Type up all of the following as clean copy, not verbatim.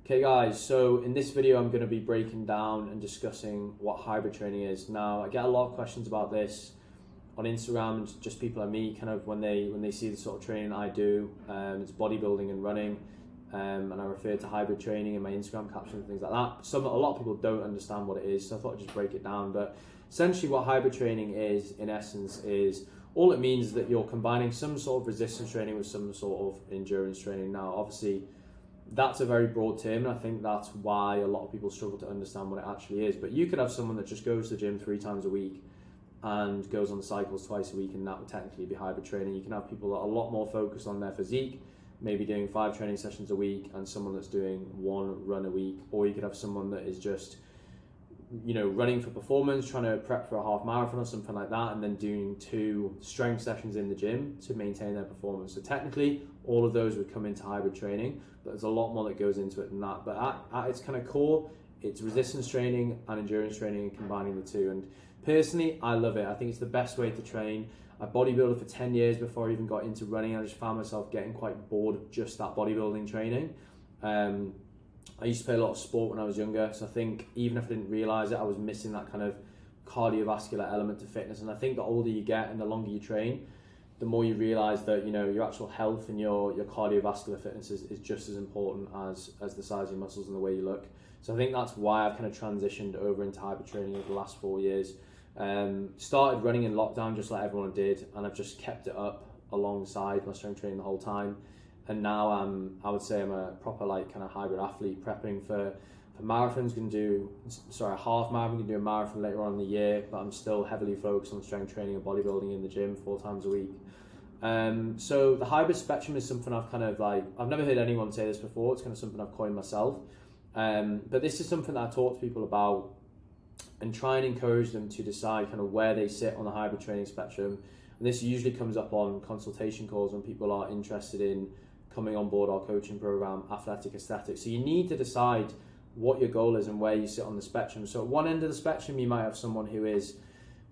Okay guys, so in this video I'm going to be breaking down and discussing what hybrid training is. Now I get a lot of questions about this on Instagram, and just people like me kind of when they see the sort of training I do. It's bodybuilding and running, and I refer to hybrid training in my Instagram captions and things like that. A lot of people don't understand what it is, so I thought I'd just break it down. But essentially what hybrid training is, in essence, is all it means is that you're combining some sort of resistance training with some sort of endurance training. Now obviously that's a very broad term, and I think that's why a lot of people struggle to understand what it actually is. But you could have someone that just goes to the gym 3 times a week and goes on cycles twice a week, and that would technically be hybrid training. You can have people that are a lot more focused on their physique, maybe doing 5 training sessions a week, and someone that's doing 1 run a week. Or you could have someone that is just, running for performance, trying to prep for a half marathon or something like that, and then doing 2 strength sessions in the gym to maintain their performance. So technically all of those would come into hybrid training, but there's a lot more that goes into it than that. But at its kind of core, it's resistance training and endurance training and combining the two. And personally, I love it. I think it's the best way to train. I bodybuilded for 10 years before I even got into running. I just found myself getting quite bored of just that bodybuilding training. I used to play a lot of sport when I was younger, so I think even if I didn't realise it, I was missing that kind of cardiovascular element to fitness. And I think the older you get and the longer you train, the more you realise that your actual health and your cardiovascular fitness is just as important as the size of your muscles and the way you look. So I think that's why I've kind of transitioned over into hybrid training over the last 4 years. Started running in lockdown just like everyone did, and I've just kept it up alongside my strength training the whole time. And now I would say I'm a proper kind of hybrid athlete, prepping for marathons. A half marathon, can do a marathon later on in the year, but I'm still heavily focused on strength training and bodybuilding in the gym 4 times a week. So the hybrid spectrum is something I've kind of I've never heard anyone say this before. It's kind of something I've coined myself. But this is something that I talk to people about and try and encourage them to decide kind of where they sit on the hybrid training spectrum. And this usually comes up on consultation calls when people are interested in coming on board our coaching program, Athletic Aesthetics. So you need to decide what your goal is and where you sit on the spectrum. So at one end of the spectrum, you might have someone who is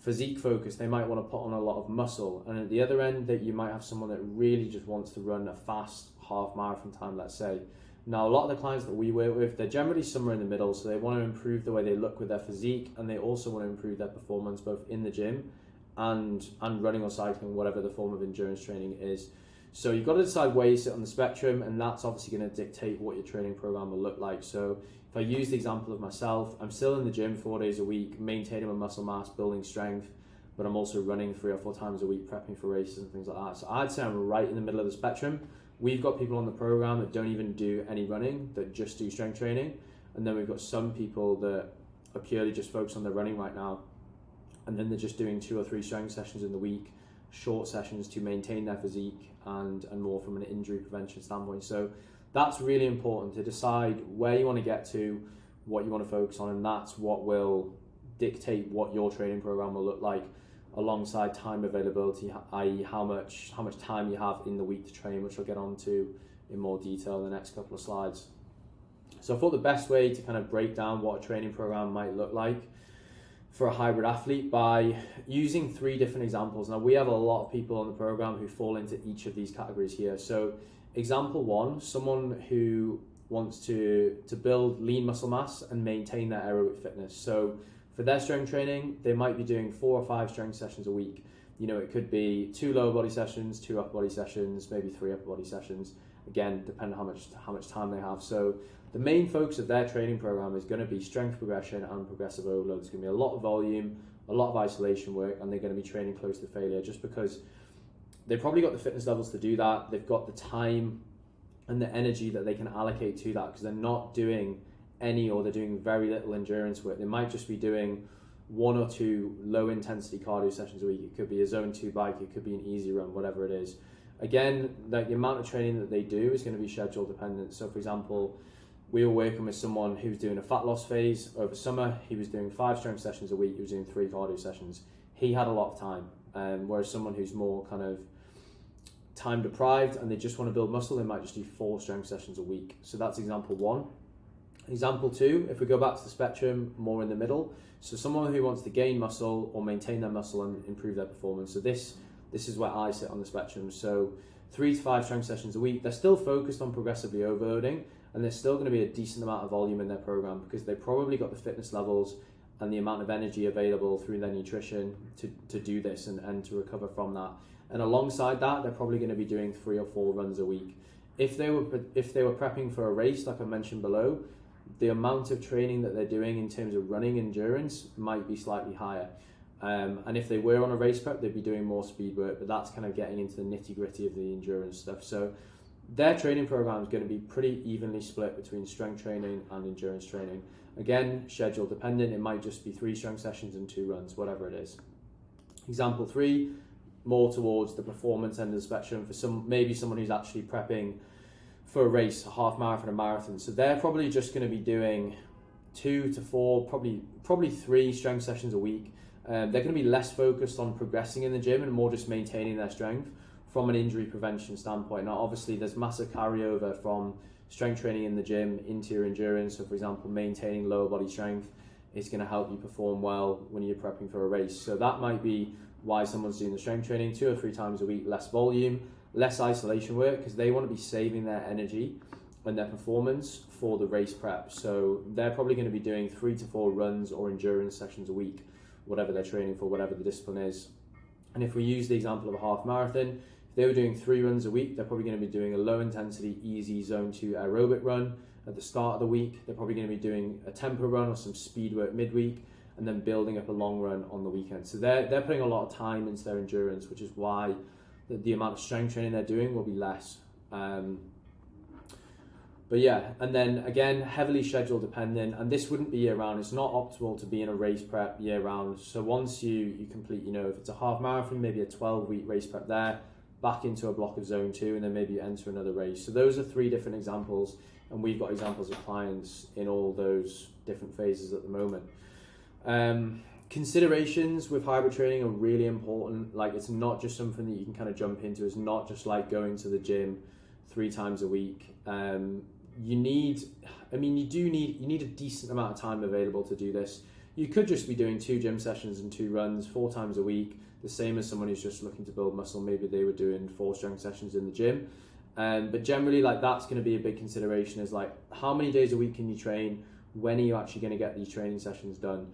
physique focused. They might want to put on a lot of muscle. And at the other end, that you might have someone that really just wants to run a fast half marathon time, let's say. Now, a lot of the clients that we work with, they're generally somewhere in the middle. So they want to improve the way they look with their physique, and they also want to improve their performance both in the gym and running or cycling, whatever the form of endurance training is. So you've got to decide where you sit on the spectrum, and that's obviously going to dictate what your training program will look like. So if I use the example of myself, I'm still in the gym 4 days a week, maintaining my muscle mass, building strength, but I'm also running 3 or 4 times a week, prepping for races and things like that. So I'd say I'm right in the middle of the spectrum. We've got people on the program that don't even do any running, that just do strength training. And then we've got some people that are purely just focused on their running right now. And then they're just doing 2 or 3 strength sessions in the week, short sessions to maintain their physique and more from an injury prevention standpoint. So that's really important, to decide where you want to get to, what you want to focus on, and that's what will dictate what your training program will look like, alongside time availability, i.e. how much time you have in the week to train, which I'll get onto in more detail in the next couple of slides. So I thought the best way to kind of break down what a training program might look like for a hybrid athlete by using 3 different examples. Now we have a lot of people on the program who fall into each of these categories here. So example 1, someone who wants to build lean muscle mass and maintain their aerobic fitness. So for their strength training, they might be doing 4 or 5 strength sessions a week. It could be 2 lower body sessions, 2 upper body sessions, maybe 3 upper body sessions. Again, depending on how much time they have. So the main focus of their training program is going to be strength progression and progressive overload. There's going to be a lot of volume, a lot of isolation work, and they're going to be training close to failure, just because they've probably got the fitness levels to do that. They've got the time and the energy that they can allocate to that, because they're not doing any, or they're doing very little endurance work. They might just be doing 1 or 2 low intensity cardio sessions a week. It could be a zone 2 bike, it could be an easy run, whatever it is. Again, the amount of training that they do is going to be schedule dependent. So for example, we were working with someone who was doing a fat loss phase over summer. He was doing 5 strength sessions a week. He was doing 3 cardio sessions. He had a lot of time. Whereas someone who's more kind of time deprived and they just want to build muscle, they might just do 4 strength sessions a week. So that's example 1. Example 2, if we go back to the spectrum, more in the middle. So someone who wants to gain muscle or maintain their muscle and improve their performance. So this is where I sit on the spectrum. So 3 to 5 strength sessions a week. They're still focused on progressively overloading, and there's still going to be a decent amount of volume in their program because they probably got the fitness levels and the amount of energy available through their nutrition to do this and to recover from that. And alongside that, they're probably going to be doing 3 or 4 runs a week. If they were prepping for a race, like I mentioned below, the amount of training that they're doing in terms of running endurance might be slightly higher. And if they were on a race prep, they'd be doing more speed work, but that's kind of getting into the nitty gritty of the endurance stuff. So their training program is going to be pretty evenly split between strength training and endurance training. Again, schedule dependent. It might just be 3 strength sessions and 2 runs, whatever it is. Example 3, more towards the performance end of the spectrum for maybe someone who's actually prepping for a race, a half marathon, a marathon. So they're probably just going to be doing 2 to 4, probably 3 strength sessions a week. They're going to be less focused on progressing in the gym and more just maintaining their strength from an injury prevention standpoint. Now, obviously, there's massive carryover from strength training in the gym into your endurance. So, for example, maintaining lower body strength is going to help you perform well when you're prepping for a race. So that might be why someone's doing the strength training 2 or 3 times a week, less volume, less isolation work, because they want to be saving their energy and their performance for the race prep. So they're probably going to be doing 3 to 4 runs or endurance sessions a week, whatever they're training for, whatever the discipline is. And if we use the example of a half marathon, if they were doing 3 runs a week, they're probably going to be doing a low intensity, easy zone 2 aerobic run at the start of the week. They're probably going to be doing a tempo run or some speed work midweek, and then building up a long run on the weekend. So they're putting a lot of time into their endurance, which is why the amount of strength training they're doing will be less. But yeah, and then again, heavily schedule dependent, and this wouldn't be year round. It's not optimal to be in a race prep year round. So once you complete, if it's a half marathon, maybe a 12-week race prep there, back into a block of zone 2, and then maybe you enter another race. So those are 3 different examples, and we've got examples of clients in all those different phases at the moment. Considerations with hybrid training are really important. Like, it's not just something that you can kind of jump into. It's not just like going to the gym 3 times a week. You need a decent amount of time available to do this. You could just be doing 2 gym sessions and 2 runs 4 times a week, the same as someone who's just looking to build muscle. Maybe they were doing 4 strength sessions in the gym. But generally, like, that's going to be a big consideration, is like, how many days a week can you train? When are you actually going to get these training sessions done?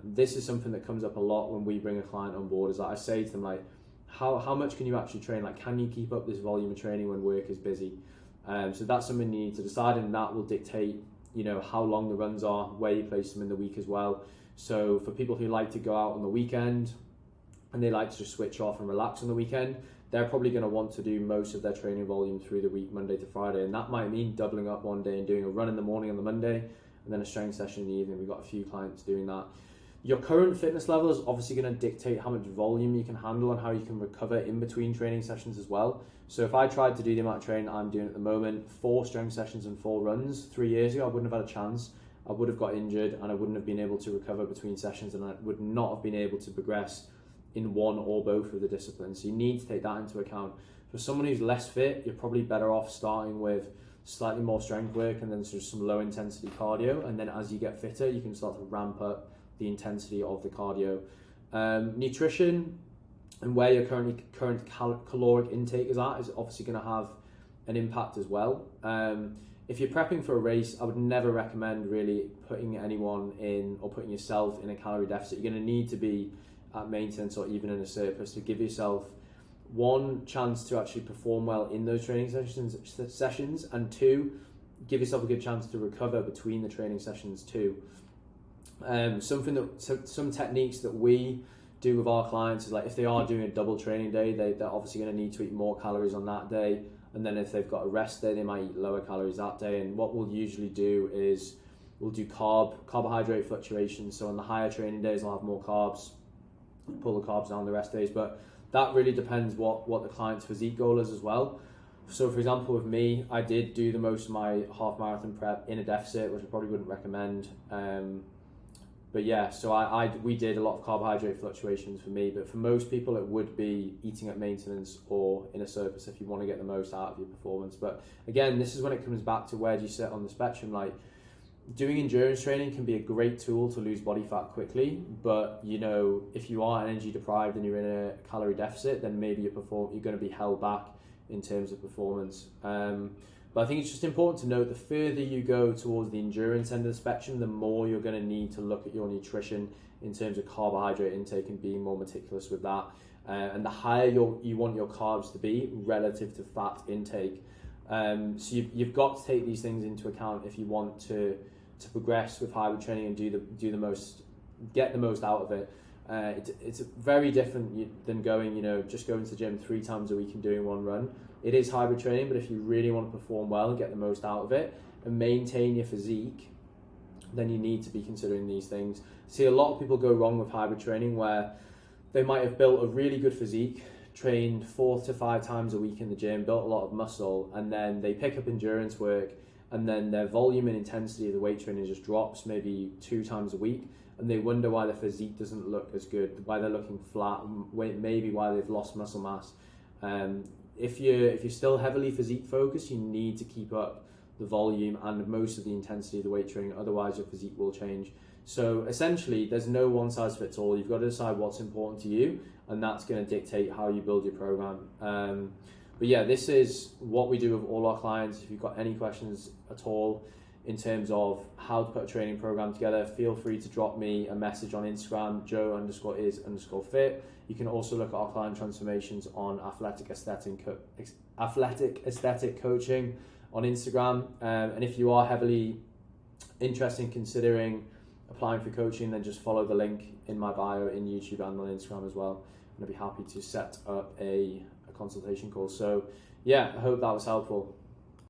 This is something that comes up a lot when we bring a client on board, is that I say to them, like, how much can you actually train? Like, can you keep up this volume of training when work is busy? So that's something you need to decide, and that will dictate, how long the runs are, where you place them in the week as well. So for people who like to go out on the weekend and they like to just switch off and relax on the weekend, they're probably going to want to do most of their training volume through the week, Monday to Friday. And that might mean doubling up one day and doing a run in the morning on the Monday, and then a strength session in the evening. We've got a few clients doing that. Your current fitness level is obviously going to dictate how much volume you can handle and how you can recover in between training sessions as well. So if I tried to do the amount of training I'm doing at the moment, 4 strength sessions and 4 runs 3 years ago, I wouldn't have had a chance. I would have got injured, and I wouldn't have been able to recover between sessions, and I would not have been able to progress in one or both of the disciplines. So you need to take that into account. For someone who's less fit, you're probably better off starting with slightly more strength work and then just some low intensity cardio, and then as you get fitter, you can start to ramp up the intensity of the cardio. Nutrition and where your current caloric intake is at is obviously going to have an impact as well. If you're prepping for a race, I would never recommend really putting anyone in, or putting yourself in, a calorie deficit. You're going to need to be at maintenance or even in a surplus to give yourself, 1, chance to actually perform well in those training sessions, and 2, give yourself a good chance to recover between the training sessions too. Some techniques that we do with our clients is, like, if they are doing a double training day, they're obviously going to need to eat more calories on that day, and then if they've got a rest day, they might eat lower calories that day. And what we'll usually do is we'll do carbohydrate fluctuations. So on the higher training days, I'll have more carbs, pull the carbs down the rest days, but that really depends what the client's physique goal is as well. So for example, with me, I did do the most of my half marathon prep in a deficit, which I probably wouldn't recommend. But yeah, so we did a lot of carbohydrate fluctuations for me, but for most people it would be eating at maintenance or in a surplus if you want to get the most out of your performance. But again, this is when it comes back to where do you sit on the spectrum. Like, doing endurance training can be a great tool to lose body fat quickly, but if you are energy deprived and you're in a calorie deficit, then maybe you're going to be held back in terms of performance. But I think it's just important to note the further you go towards the endurance end of the spectrum, the more you're going to need to look at your nutrition in terms of carbohydrate intake and being more meticulous with that. And the higher you want your carbs to be relative to fat intake. So you've got to take these things into account if you want to progress with hybrid training and get the most out of it. It's very different than just going to the gym 3 times a week and doing one run. It is hybrid training, but if you really want to perform well and get the most out of it and maintain your physique, then you need to be considering these things. See, a lot of people go wrong with hybrid training where they might have built a really good physique, trained 4 to 5 times a week in the gym, built a lot of muscle, and then they pick up endurance work, and then their volume and intensity of the weight training just drops maybe 2 times a week, and they wonder why their physique doesn't look as good, why they're looking flat, maybe why they've lost muscle mass. If you're still heavily physique focused, you need to keep up the volume and most of the intensity of the weight training, otherwise your physique will change. So essentially, there's no one size fits all. You've got to decide what's important to you, and that's going to dictate how you build your program. But yeah, this is what we do with all our clients. If you've got any questions at all in terms of how to put a training program together, feel free to drop me a message on Instagram, joe_is_fit. You can also look at our client transformations on Athletic Aesthetic Coaching on Instagram. And if you are heavily interested in considering applying for coaching, then just follow the link in my bio in YouTube and on Instagram as well. And I'd be happy to set up a consultation call. So yeah, I hope that was helpful.